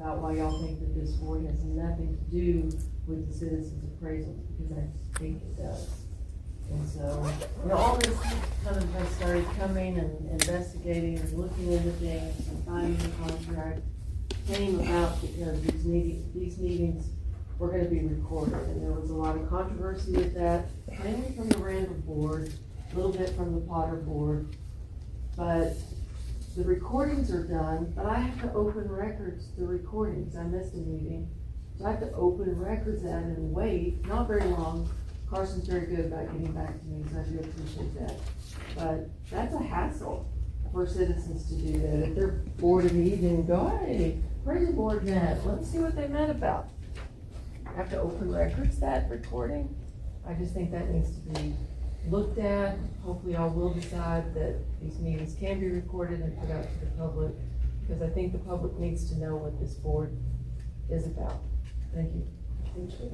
about why y'all think that this board has nothing to do with the citizens' appraisal, because I think it does. And so, all this kind of has started coming and investigating and looking into things and finding the contract came about because these meetings were gonna be recorded, and there was a lot of controversy with that, mainly from the Randall board, a little bit from the Potter board, but the recordings are done, but I have to open records, the recordings. I missed a meeting, so I have to open records at it and wait, not very long. Carson's very good about getting back to me, so I do appreciate that. But that's a hassle for citizens to do that. If they're bored in the evening, go, hey, appraisal board met, let's see what they met about. I have to open records, that recording. I just think that needs to be looked at. Hopefully y'all will decide that these meetings can be recorded and put out to the public, because I think the public needs to know what this board is about. Thank you. Thank you.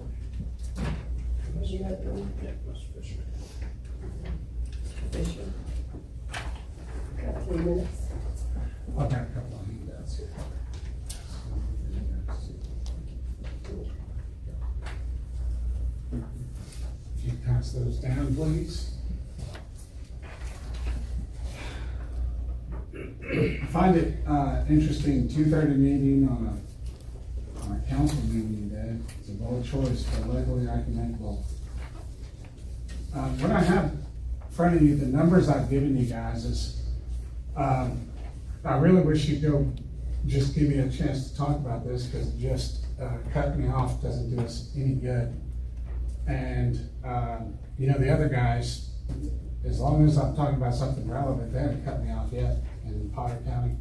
You have one? Yeah, Mr. Fisher. Fisher. Got 3 minutes. I've got a couple of handouts here. If you pass those down, please. I find it interesting, 2:30 meeting on a council meeting day. It's a bold choice, but legally I can make both. What I have in front of you, the numbers I've given you guys is, I really wish you'd go just give me a chance to talk about this, because just cutting me off doesn't do us any good. And, the other guys, as long as I'm talking about something relevant, they haven't cut me off yet in Potter County.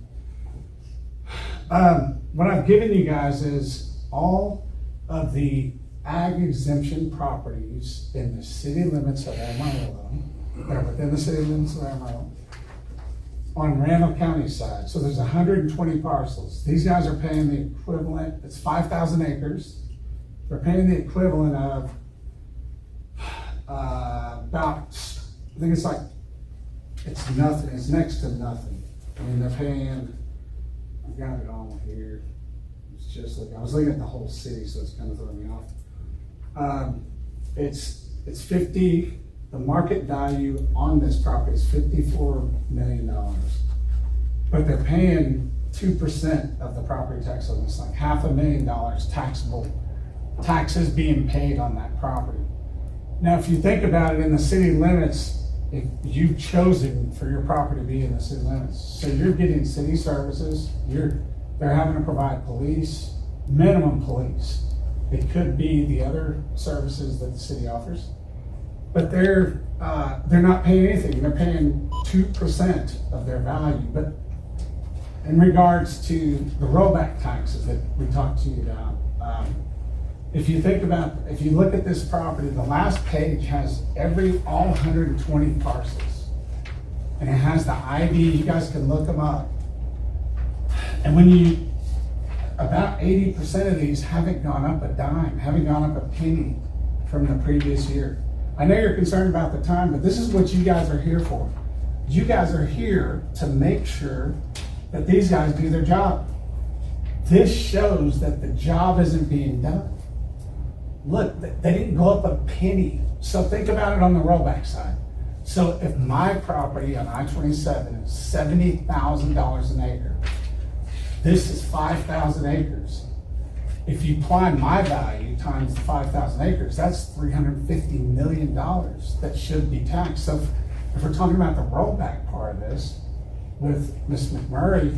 What I've given you guys is all of the ag exemption properties in the city limits of Amarillo, that are within the city limits of Amarillo, on Randall County side. So there's 120 parcels. These guys are paying the equivalent, it's 5,000 acres. They're paying the equivalent of about, I think it's nothing, it's next to nothing. I mean, they're paying, I've got it all here. It's just like, I was looking at the whole city, so it's kind of throwing me off. It's 50, the market value on this property is $54 million. But they're paying 2% of the property tax on this, like $500,000 taxable, taxes being paid on that property. Now, if you think about it, in the city limits, if you've chosen for your property to be in the city limits, so you're getting city services, they're having to provide police, minimum police. It could be the other services that the city offers, but they're not paying anything. They're paying 2% of their value. But in regards to the rollback taxes that we talked to you about, if you look at this property, the last page has all 120 parcels. And it has the ID, you guys can look them up. And about 80% of these haven't gone up a dime, haven't gone up a penny from the previous year. I know you're concerned about the time, but this is what you guys are here for. You guys are here to make sure that these guys do their job. This shows that the job isn't being done. Look, they didn't go up a penny. So think about it on the rollback side. So if my property on I-27 is $70,000 an acre, this is 5,000 acres. If you apply my value times the 5,000 acres, that's $350 million that should be taxed. So if we're talking about the rollback part of this, with Ms. McMurray,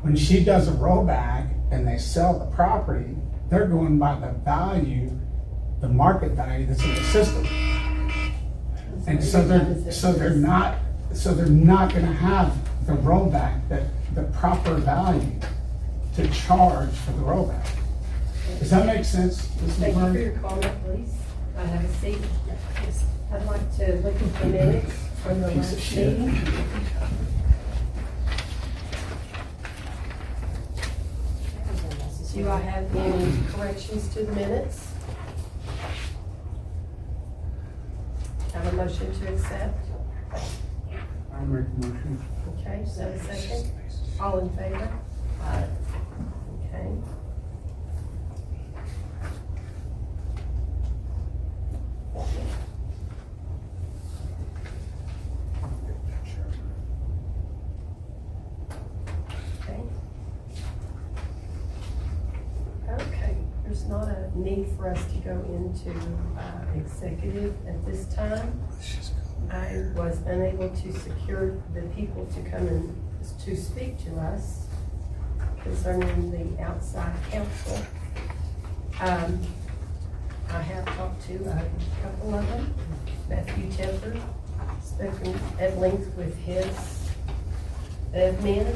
when she does a rollback and they sell the property, they're going by the value, the market value that's in the system. And so they're not going to have the rollback, the proper value to charge for the rollback. Does that make sense? Thank you for your comment, please. I have a seat. I'd like to look at the minutes from the last meeting. Do I have any corrections to the minutes? Have a motion to accept? I'll make a motion. Okay, so a second. All in favor? Aye. Okay. not a need for us to go into executive at this time. I was unable to secure the people to come in to speak to us concerning the outside counsel. I have talked to a couple of them. Matthew Tepper, spoken at length with his men,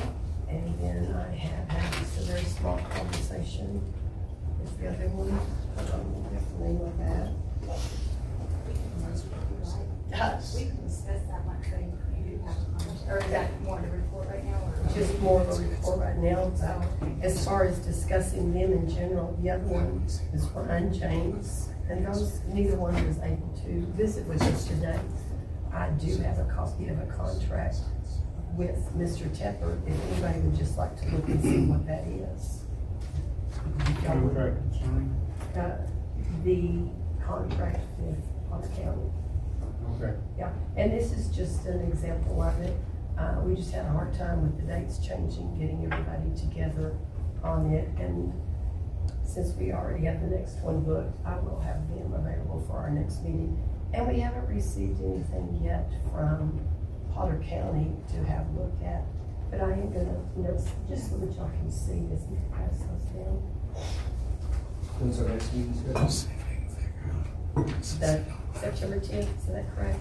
and then I have had just a very small conversation with the other one. What's the name of that? We can discuss that much thing, you do have a conversation, or is that more of a report right now, or? Just more of a report right now, but as far as discussing them in general, the other one is Ryan James, and those, neither one was able to visit with us today. I do have a copy of a contract with Mr. Tepper, if anybody would just like to look and see what that is. Contract concerning? The contract with Potter County. Okay. Yeah, and this is just an example of it. We just had a hard time with the dates changing, getting everybody together on it. And since we already have the next one booked, I will have them available for our next meeting. And we haven't received anything yet from Potter County to have looked at. But I am gonna, just so that y'all can see this, and pass those down. When's our next meeting scheduled? The September 10th, is that correct?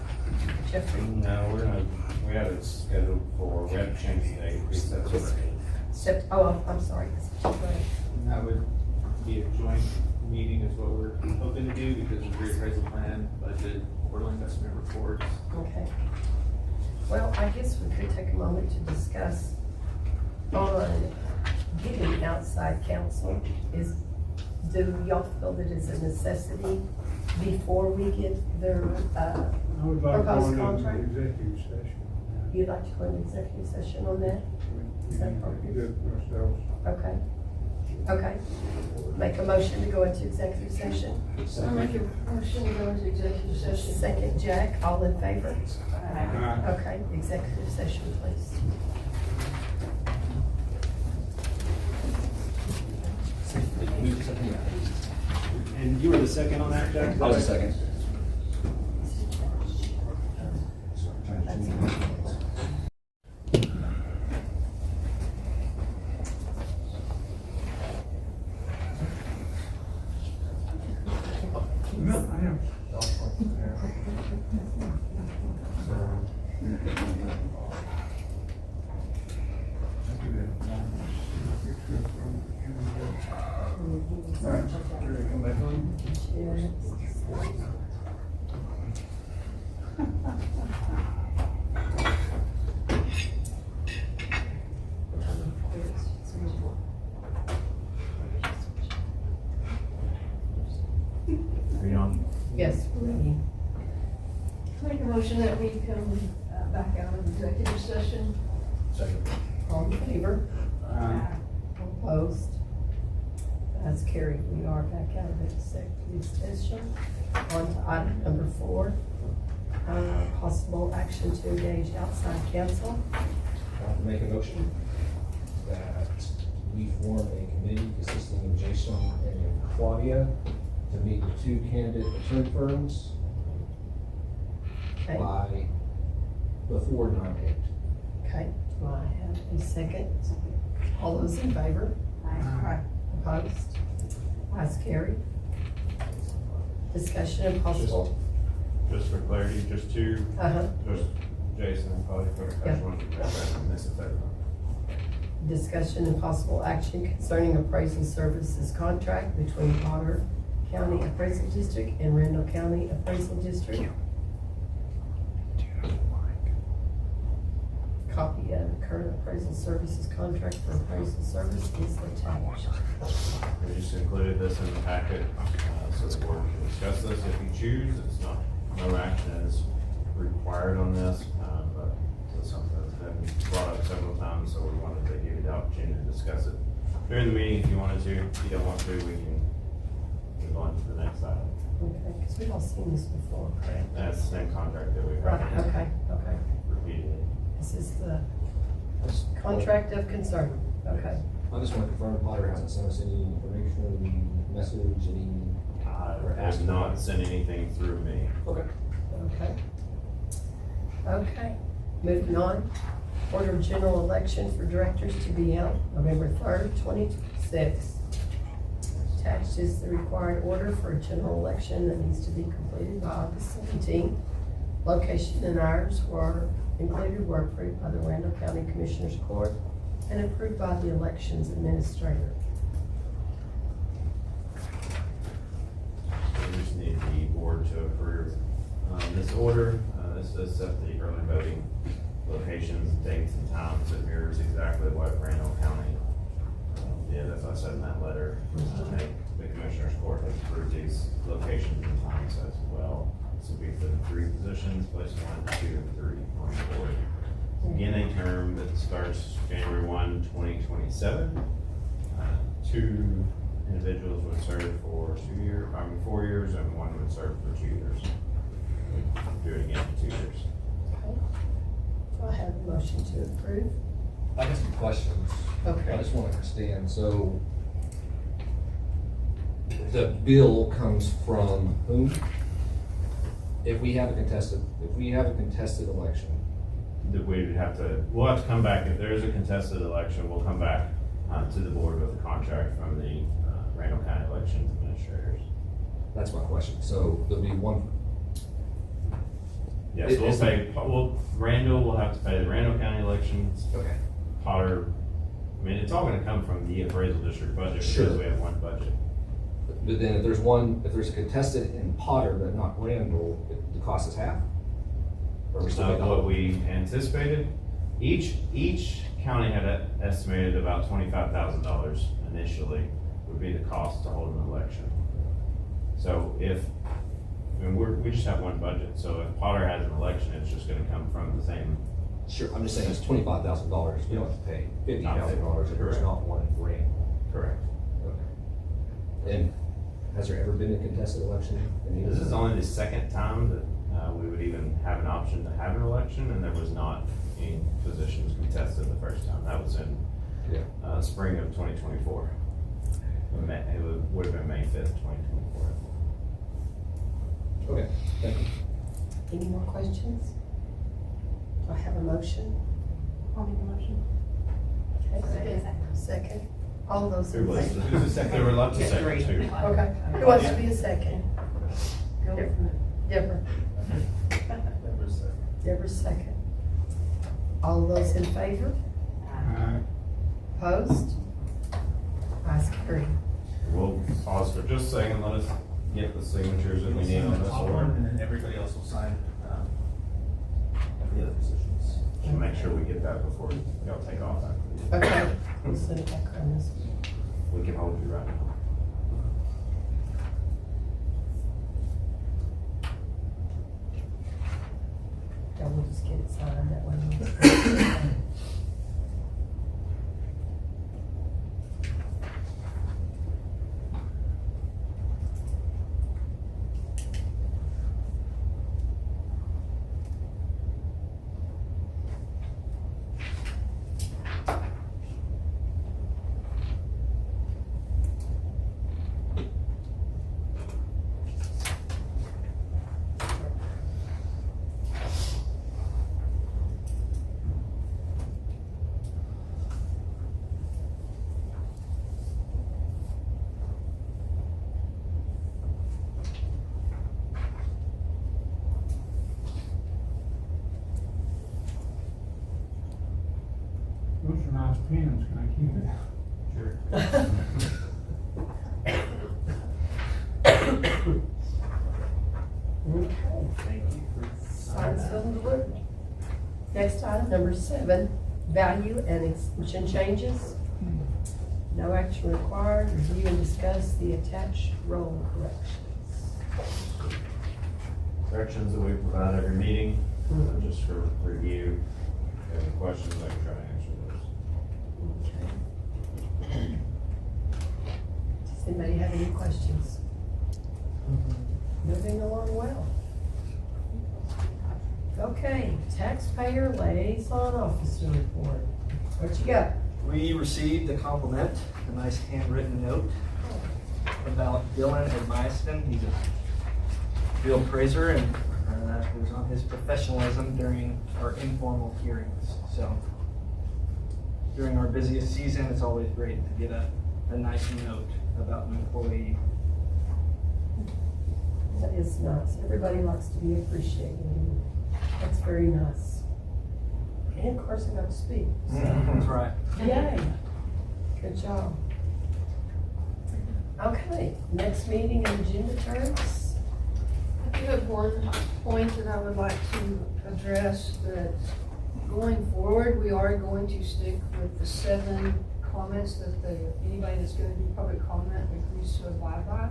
Jeffrey? No, we have it scheduled for, we have to change the date, it's September 8th. I'm sorry, September 8th. That would be a joint meeting is what we're hoping to do because of the reappraisal plan, budget, quarterly investment reports. Okay. Well, I guess we could take a moment to discuss on getting outside counsel. Do y'all feel that it's a necessity before we get their, I would like to go proposed into contract? executive session. You'd like to go into executive session on that? Is that appropriate? Do it ourselves. Okay. Okay. Make a motion to go into executive session. I make a motion to go into executive session. Second, Jack, all in favor? Aye. Okay, executive session, please. And you were the second on that, Jack? I was a second. No, I am. All right, ready to come back on? Are you on? Yes, we're ready. Make a motion that we come back out of executive session. Second. All in favor? Aye. Opposed? That's carried. We are back out of executive session. On to item number 4. Possible action to engage outside counsel. Make a motion that we form a committee consisting of Jason and Claudia to meet with 2 candidate attorney firms Okay. before 9/8. Okay. Do I have a second? All those in favor? Aye. Opposed? Ayes carried. Discussion and possible. Just for clarity, just two, Uh-huh. just Jason and probably for Yeah. I want to grab that and miss a third one. Discussion and possible action concerning appraisal services contract between Potter County Appraisal District and Randall County Appraisal District. Copy of current appraisal services contract for appraisal service is attached. We just included this in the packet, so the board can discuss this if you choose. It's not, no action is required on this, but it's something that's been brought up several times, so we wanted to give you the opportunity to discuss it during the meeting if you wanted to. If you don't want to, we can move on to the next item. Okay, because we've all seen this before, correct? That's the same contract that we've Right, okay. repeated. This is the contract of concern, okay. I just want to confirm Potter hasn't sent us any information, any message, any. Has not sent anything through me. Okay. Okay. Okay, moving on. Order of general election for directors to be held November 3rd, 2026. Attached is the required order for a general election that needs to be completed by August 17th. Location and hours were approved by the Randall County Commissioners Court and approved by the elections administrator. We just need the board to approve this order. This does set the early voting locations, dates, and times. It mirrors exactly what Randall County did, as I said in that letter. The Commissioners Court has approved these locations and times as well. This will be for the 3 positions, place 1, 2, and 3 on the board. Again, a term that starts January 1, 2027. 2 individuals would serve for 4 years, and 1 would serve for 2 years. Do it again for 2 years. Okay. Do I have a motion to approve? I got some questions. Okay. I just want to understand, so the bill comes from whom? If we have a contested election, That we'll have to come back, if there is a contested election, we'll come back to the board with a contract from the Randall County Elections Administrators. that's my question. So there'll be one, Yes, Randall will have to pay the Randall County elections. okay, Potter, I mean, it's all gonna come from the appraisal district budget because Sure. we have one budget. but then if there's a contested in Potter but not Randall, the cost is half? Or we still pay the What whole? we anticipated, each county had estimated about $25,000 initially would be the cost to hold an election. So we just have one budget, so if Potter has an election, it's just gonna come from the same. Sure, I'm just saying it's $25,000, we don't have to pay $50,000 if there's not one in Randall. Correct. Okay. And has there ever been a contested election? This is only the second time that we would even have an option to have an election, and there was not any positions contested the first time. That was in Yeah. spring of 2024. It would have been May 5th, 2024. Okay, thank you. Any more questions? Do I have a motion? I'll make a motion. Okay, second. All those There in was, favor? there were lots of seconds too. Okay, who wants to be a second? Deborah. Deborah's second. All those in favor? Opposed? Ayes carried. We'll pause for just a second, let us get the signatures that we need on this Top one, order. and then everybody else will sign, the other positions. And make sure we get that before y'all take off after these. Okay, we'll send it back on this. We can hold you right now. Yeah, we'll just get it signed that way. Those are nice pens, can I keep it? Sure. Okay. Thank you for Sign, seal, and deliver. Next item, number 7, value and exemption changes. No action required. Review and discuss the attached roll corrections. Corrections that we provide every meeting, just for review. If you have any questions, I can try to answer those. Okay. Does anybody have any questions? Moving along well. Okay, taxpayer liaison officer report. What you got? We received a compliment, a nice handwritten note about Dylan Edmiston. He's a field appraiser, and it was on his professionalism during our informal hearings. So during our busiest season, it's always great to get a nice note about an employee. That is nice. Everybody likes to be appreciated. That's very nice. And of course, I got to speak. So, That's right. yay. Good job. Okay, next meeting and agenda terms. I do have one point that I would like to address, that going forward, we are going to stick with the 7 comments that anybody that's gonna do public comment agrees to abide by.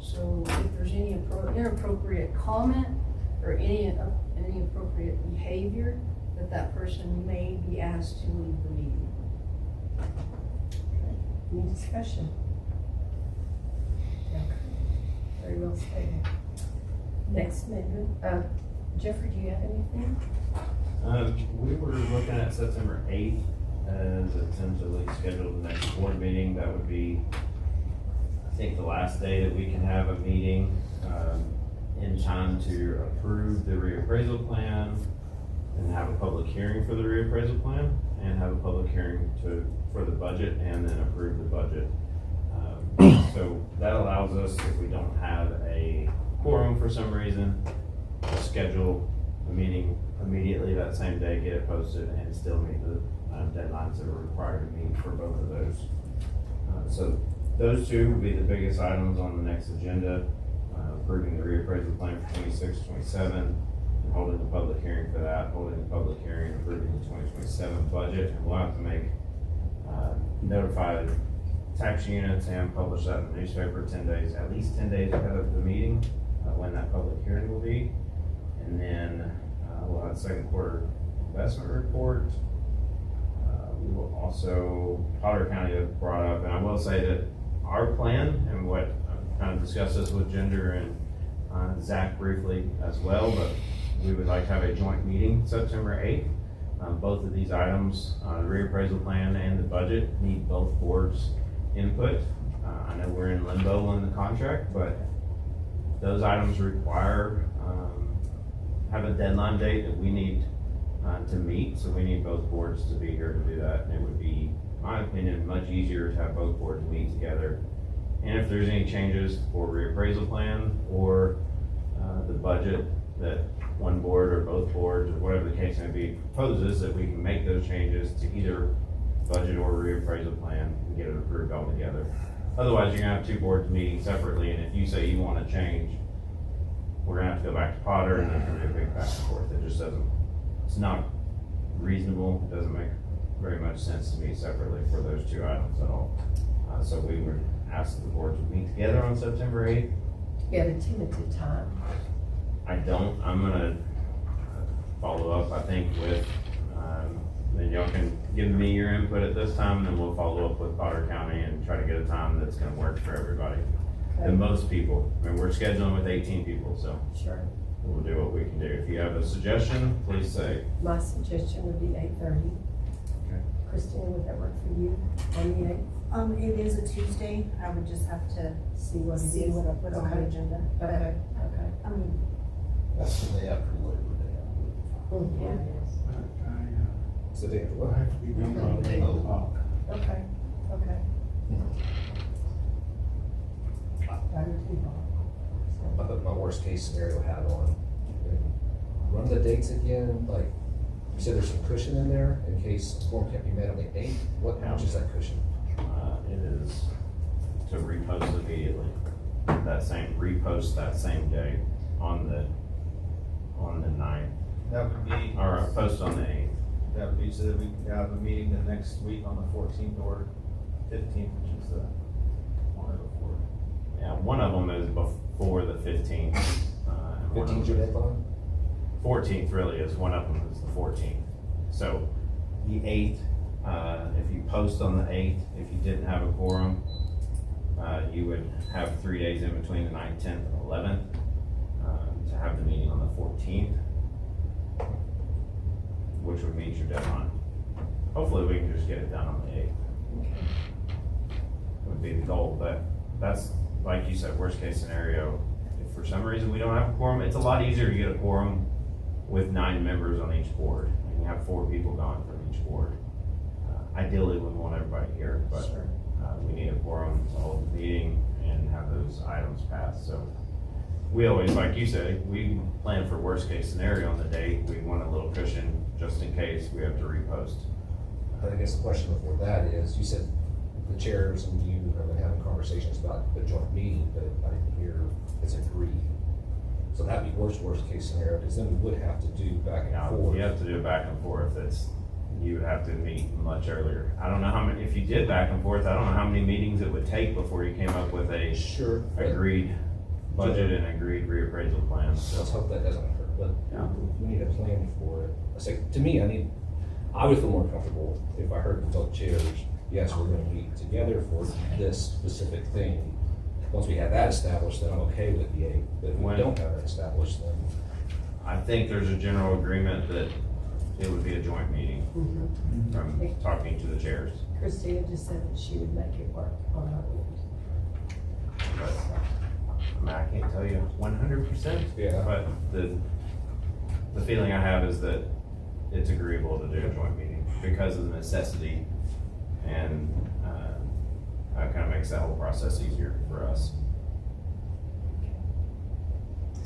So if there's any inappropriate comment or any inappropriate behavior, that person may be asked to leave the meeting. Any discussion? Okay. Very well stated. Next meeting, Jeffrey, do you have anything? We were looking at September 8th as a tentatively scheduled next board meeting. That would be, I think, the last day that we can have a meeting in time to approve the reappraisal plan and have a public hearing for the reappraisal plan and have a public hearing for the budget and then approve the budget. So that allows us, if we don't have a quorum for some reason, to schedule a meeting immediately that same day, get it posted, and still meet the deadlines that are required to meet for both of those. So those two will be the biggest items on the next agenda, approving the reappraisal plan for 26, 27, and holding the public hearing for that, holding the public hearing, and approving the 2027 budget. And we'll have to make notified tax units and publish that in the newspaper 10 days, at least 10 days ahead of the meeting, when that public hearing will be. And then we'll have a second quarter investment report. We will also, Potter County have brought up, and I will say that our plan, and what I've kind of discussed this with Ginger and Zach briefly as well, but we would like to have a joint meeting September 8th. Both of these items, the reappraisal plan and the budget, need both boards' input. I know we're in limbo on the contract, but those items require, have a deadline date that we need to meet, so we need both boards to be here to do that. And it would be, in my opinion, much easier to have both boards meet together. And if there's any changes for reappraisal plan or the budget that one board or both boards or whatever the case may be proposes, that we can make those changes to either budget or reappraisal plan and get it approved all together. Otherwise, you're gonna have two boards meeting separately, and if you say you wanna change, we're gonna have to go back to Potter, and there's gonna be a big back and forth. It just doesn't, it's not reasonable. It doesn't make very much sense to me separately for those two items at all. So we would ask the board to meet together on September 8th. You have a tentative time. I don't, I'm gonna follow up, I think, with, then y'all can give me your input at this time, and then we'll follow up with Potter County and try to get a time that's gonna work for everybody. And most people, I mean, we're scheduling with 18 people, so Sure. we'll do what we can do. If you have a suggestion, please say. My suggestion would be 8:30. Okay. Christina, would that work for you on the 8th? It is a Tuesday, I would just have to See what it see is. what's on the Okay. agenda. Okay, okay. I mean, That's the day after Labor Day. Yeah. It's the day after We'll what? have to be done by 8 o'clock. Okay, okay. Right or too long. I put my worst case scenario hat on. Run the dates again, like, you said there's some cushion in there in case a form can't be met on the 8th. How much is that cushion? It is to repost immediately, repost that same day on the 9th, That would be, or post on the 8th. that would be so that we could have a meeting the next week on the 14th or 15th, which is the one before. Yeah, one of them is before the 15th. and one of 15's your them- deadline? 14th really is, one of them is the 14th. So the 8th, if you post on the 8th, if you didn't have a quorum, you would have 3 days in between the 9th, 10th, and 11th to have the meeting on the 14th, which would meet your deadline. hopefully we can just get it done on the 8th. Would be the goal, but that's, like you said, worst case scenario. If for some reason we don't have a quorum, it's a lot easier to get a quorum with 9 members on each board. And you have 4 people gone from each board. Ideally, we want everybody here, but we need a quorum to hold the meeting and have those items passed. So we always, like you said, we plan for worst case scenario on the date. We want a little cushion just in case we have to repost. I guess the question before that is, you said the chairs and you have been having conversations about the joint meeting, but I didn't hear it's agreed. So that'd be worst case scenario, because then we would have to do back and Now, forth. you have to do it back and forth. You would have to meet much earlier. I don't know how many, if you did back and forth, I don't know how many meetings it would take before you came up with a Sure. but agreed budget and agreed reappraisal plan. Let's So, hope that doesn't occur, but Yeah. we need a plan for it. I say, to me, I would feel more comfortable if I heard from both chairs, yes, we're gonna meet together for this specific thing. Once we have that established, then I'm okay with the 8th, but if we When- don't have that established, then I think there's a general agreement that it would be a joint meeting from talking to the chairs. Christina just said that she would make it work on her end. But I mean, I can't tell you 100%. Yeah. But the feeling I have is that it's agreeable to do a joint meeting because of the necessity, and it kind of makes that whole process easier for us.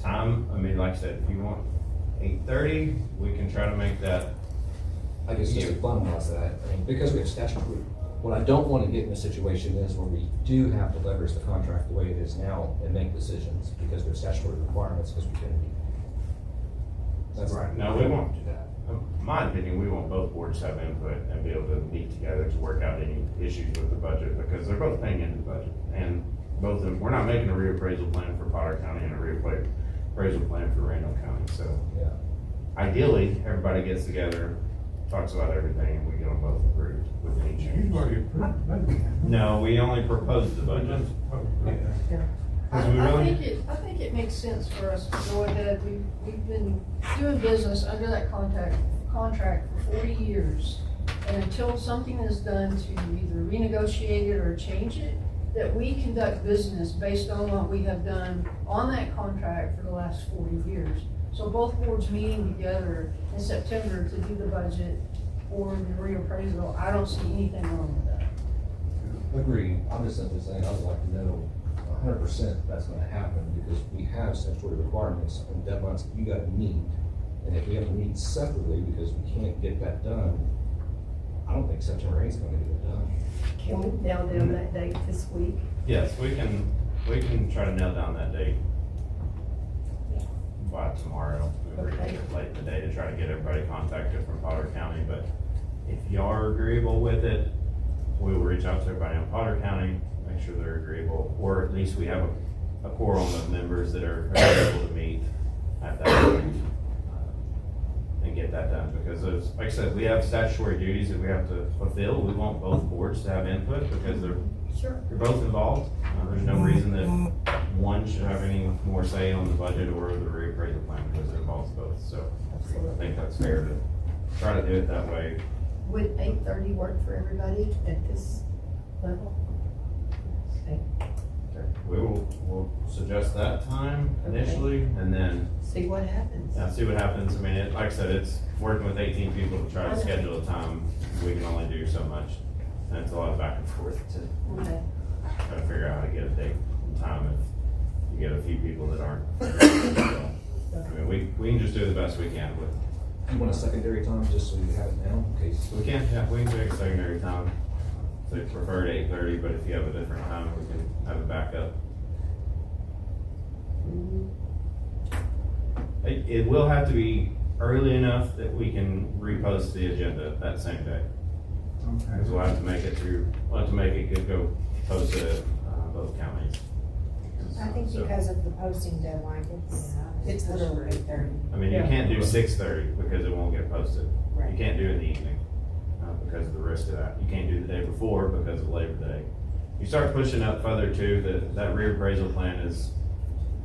Time, I mean, like I said, if you want 8:30, we can try to make that. I guess just to finalize that, I mean, because we have statutory, what I don't want to get in a situation is where we do have to leverage the contract the way it is now and make decisions because there's statutory requirements because we couldn't meet. That's Right, no, we won't do that. In my opinion, we want both boards to have input and be able to meet together to work out any issues with the budget, because they're both paying into the budget. And both of them, we're not making a reappraisal plan for Potter County and a reappraisal plan for Randall County, so. Yeah. Ideally, everybody gets together, talks about everything, and we get them both approved with any change. You've already approved the budget. No, we only proposed the budget. I Because we really, think it makes sense for us to go ahead, we've been doing business under that contract for 40 years. And until something is done to either renegotiate it or change it, that we conduct business based on what we have done on that contract for the last 40 years. So both boards meeting together in September to do the budget or the reappraisal, I don't see anything wrong with that. Agreed. I'm just simply saying, I would like to know 100% that's gonna happen because we have statutory requirements and deadlines that you gotta meet. And if we have to meet separately because we can't get that done, I don't think September 8th is gonna get it done. Can we nail down that date this week? yes, we can try to nail down that date by tomorrow. We're gonna get late in the day to try to get everybody contacted from Potter County, but if you are agreeable with it, we will reach out to everybody in Potter County, make sure they're agreeable, or at least we have a quorum of members that are able to meet at that point, and get that done, because there's, like I said, we have statutory duties that we have to fulfill. We want both boards to have input because they're both involved. There's no reason that one should have any more say on the budget or the reappraisal plan because it involves both, so I think that's fair to try to do it that way. Would 8:30 work for everybody at this level? Okay. We'll suggest that time initially, and then, See what happens. see what happens. I mean, like I said, it's working with 18 people to try to schedule a time. We can only do so much, and it's a lot of back and forth to Okay. try to figure out how to get a date and time if you get a few people that aren't. So, I mean, we can just do the best we can with, You want a secondary time just so you have it now in case? we can take a secondary time. So you prefer 8:30, but if you have a different time, we can have it back up. It will have to be early enough that we can repost the agenda that same day. Because we'll have to make it go post at both counties. I think So, because of the posting deadline, it's literally 8:30. I mean, you can't do 6:30 because it won't get posted. You Right. can't do it in the evening because of the risk of that. You can't do the day before because of Labor Day. You start pushing up further too, that reappraisal plan is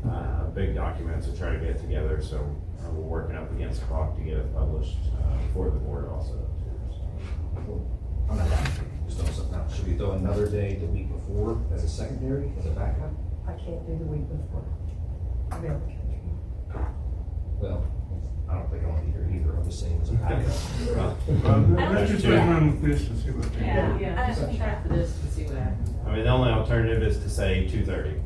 a big document to try to get together, so we're working up against the clock to get it published for the board also. I'm not just throwing something out. Should we throw another day the week before as a secondary, as a backup? I can't do the week before. I'll be out of the country. Well, I don't think I want to be here either. I'm just saying as a backup. Let's just put run with this and see what they Yeah. Yeah, just try for this and see what happens. I mean, the only alternative is to say 2:30.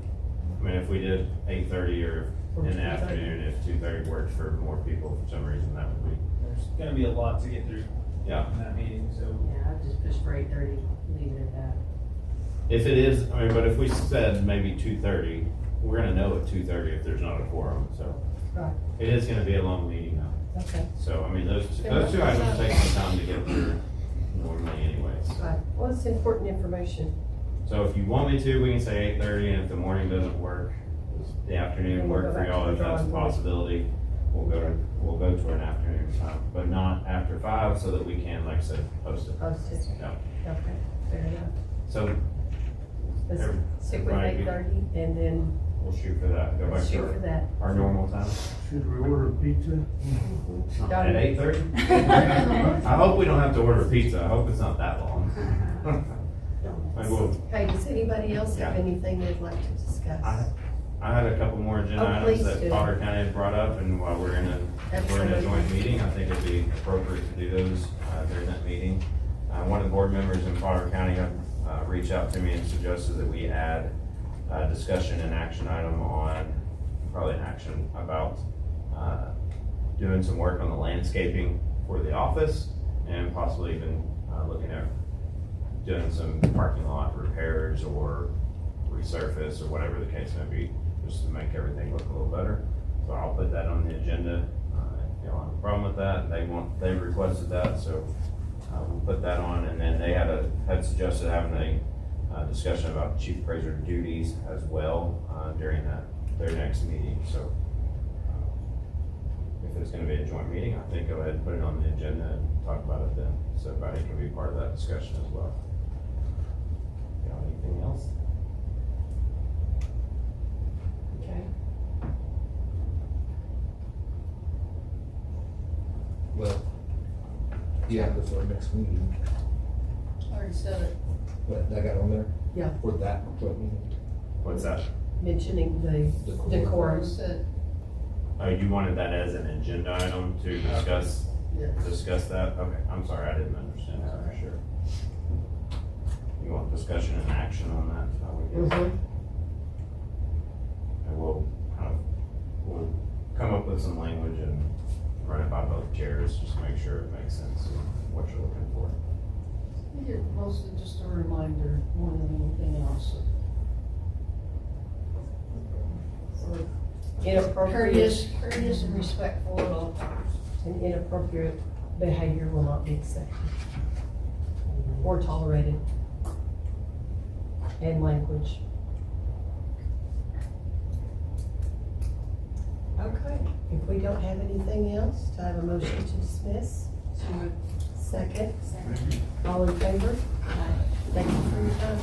I mean, if we did 8:30 or in the afternoon, if 2:30 worked for more people for some reason, that would be, There's gonna be a lot to get through yeah. in that meeting, so. Yeah, I'd just push for 8:30, leave it at that. If it is, I mean, but if we said maybe 2:30, we're gonna know at 2:30 if there's not a quorum, so. Right. It is gonna be a long meeting though. Okay. So, I mean, those two items take some time to get through normally anyways. Right. Well, it's important information. So if you want me to, we can say 8:30, and if the morning doesn't work, does the afternoon Then we'll work go for back y'all, to if the that's a drawing board. possibility, we'll go to an afternoon time, but not after 5, so that we can, like I said, post it. Post it. Yeah. Okay, fair enough. So Let's stick with Everybody good? 8:30 and then we'll shoot for that, go back shoot for to that. our normal time. Should we order pizza? At 8:30? I hope we don't have to order pizza, I hope it's not that long. Maybe we'll Hey, does anybody else have Yeah. anything they'd like to discuss? I had a couple more agenda Oh, items please that do. Potter County had brought up, and while we're in a Absolutely. joint meeting, I think it'd be appropriate to do those during that meeting. One of the board members in Potter County had reached out to me and suggested that we add a discussion and action item on, probably an action about doing some work on the landscaping for the office, and possibly even looking at doing some parking lot repairs or resurface or whatever the case may be, just to make everything look a little better. So I'll put that on the agenda. If you don't have a problem with that, they requested that, so we'll put that on. And then they had suggested having a discussion about chief appraiser duties as well during their next meeting. So if it's gonna be a joint meeting, I think go ahead and put it on the agenda and talk about it then, so everybody can be part of that discussion as well. Got anything else? Okay. Well, yeah, before our next meeting, Already said it. what, that got on there? Yeah. For that joint meeting? What's that? Mentioning the Decorum. decorum. Said, Oh, you wanted that as an agenda item to discuss that? Okay, I'm sorry, I didn't understand that for sure. You want discussion and action on that? Is that what it is? Mhm. And we'll come up with some language and run it by both chairs, just to make sure it makes sense of what you're looking for. I think it's mostly just a reminder more than anything else. Or Inappropriate courteous and respectful at all times. and inappropriate behavior will not be accepted or tolerated. And language. Okay, if we don't have anything else, do I have a motion to dismiss? Second, all in favor? Thank you for your time.